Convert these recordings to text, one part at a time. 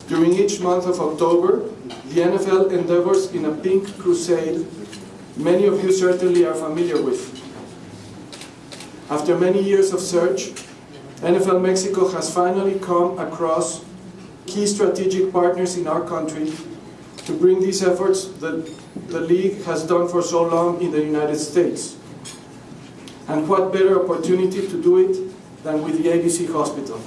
During each month of October, the NFL endeavors in a pink crusade many of you certainly are familiar with. After many years of search, NFL Mexico has finally come across key strategic partners in our country to bring these efforts that the league has done for so long in the United States. And what better opportunity to do it than with the ABC Hospital.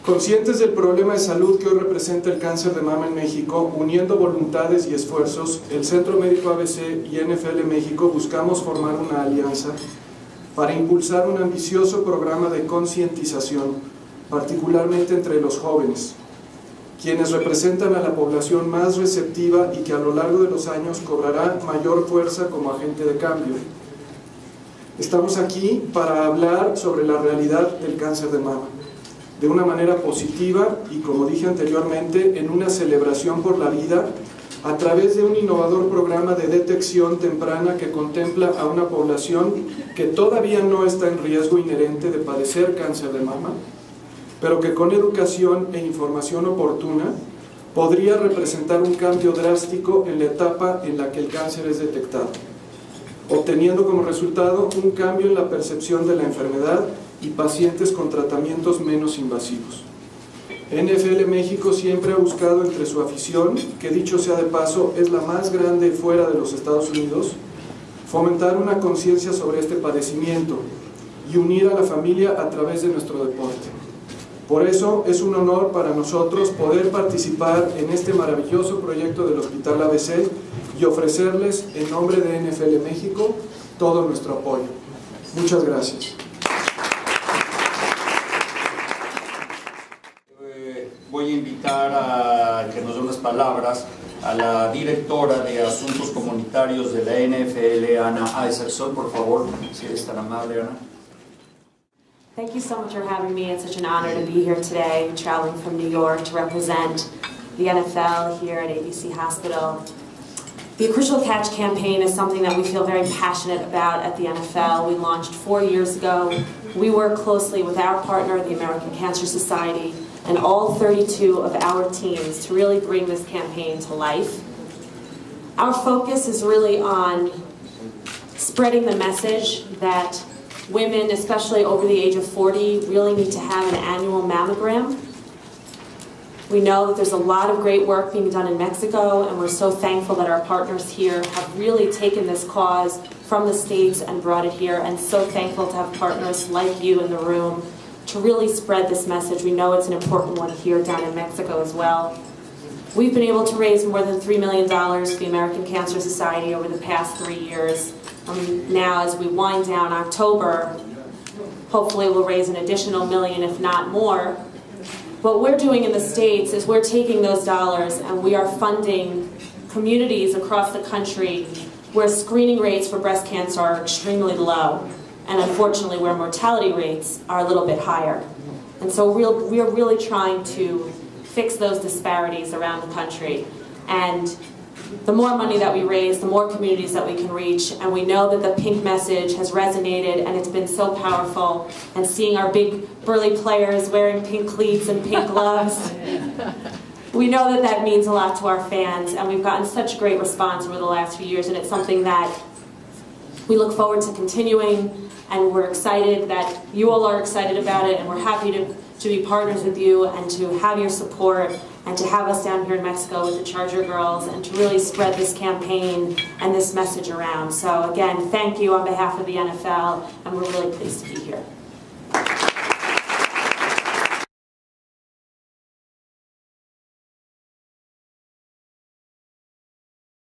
Conscientes del problema de salud que hoy representa el cáncer de mama en México, uniendo voluntades y esfuerzos, el Centro Médico ABC y NFL México buscamos formar una alianza para impulsar un ambicioso programa de concientización, particularmente entre los jóvenes, quienes representan a la población más receptiva y que a lo largo de los años cobrará mayor fuerza como agente de cambio. Estamos aquí para hablar sobre la realidad del cáncer de mama, de una manera positiva y, como dije anteriormente, en una celebración por la vida a través de un innovador programa de detección temprana que contempla a una población que todavía no está en riesgo inherente de padecer cáncer de mama, pero que con educación e información oportuna podría representar un cambio drástico en la etapa en la que el cáncer es detectado, obteniendo como resultado un cambio en la percepción de la enfermedad y pacientes con tratamientos menos invasivos. NFL México siempre ha buscado entre su afición, que dicho sea de paso es la más grande fuera de los Estados Unidos, fomentar una conciencia sobre este padecimiento y unir a la familia a través de nuestro deporte. Por eso es un honor para nosotros poder participar en este maravilloso proyecto del Hospital ABC y ofrecerles en nombre de NFL México todo nuestro apoyo. Muchas gracias. Voy a invitar a que nos dé unas palabras a la directora de Asuntos Comunitarios de la NFL, Ana Isaacson, por favor, si eres tan amable, Ana. Thank you so much for having me. It's such an honor to be here today, traveling from New York to represent the NFL here at ABC Hospital. The Crucial Catch campaign is something that we feel very passionate about at the NFL. We launched 4 years ago. We work closely with our partner, the American Cancer Society, and all 32 of our teams to really bring this campaign to life. Our focus is really on spreading the message that women, especially over the age of 40, really need to have an annual mammogram. We know that there's a lot of great work being done in Mexico, and we're so thankful that our partners here have really taken this cause from the States and brought it here, and so thankful to have partners like you in the room to really spread this message. We know it's an important one here down in Mexico as well. We've been able to raise more than $3 million for the American Cancer Society over the past 3 years. Now, as we wind down October, hopefully we'll raise an additional $1 million, if not more. What we're doing in the States is we're taking those dollars and we are funding communities across the country where screening rates for breast cancer are extremely low, and unfortunately where mortality rates are a little bit higher. And so we are really trying to fix those disparities around the country. And the more money that we raise, the more communities that we can reach, and we know that the pink message has resonated and it's been so powerful, and seeing our big burly players wearing pink cleats and pink gloves, we know that that means a lot to our fans, and we've gotten such great response over the last few years, and it's something that we look forward to continuing, and we're excited that you all are excited about it, and we're happy to be partners with you and to have your support and to have us down here in Mexico with the Charger Girls and to really spread this campaign and this message around. So again, thank you on behalf of the NFL, and we're really pleased to be here.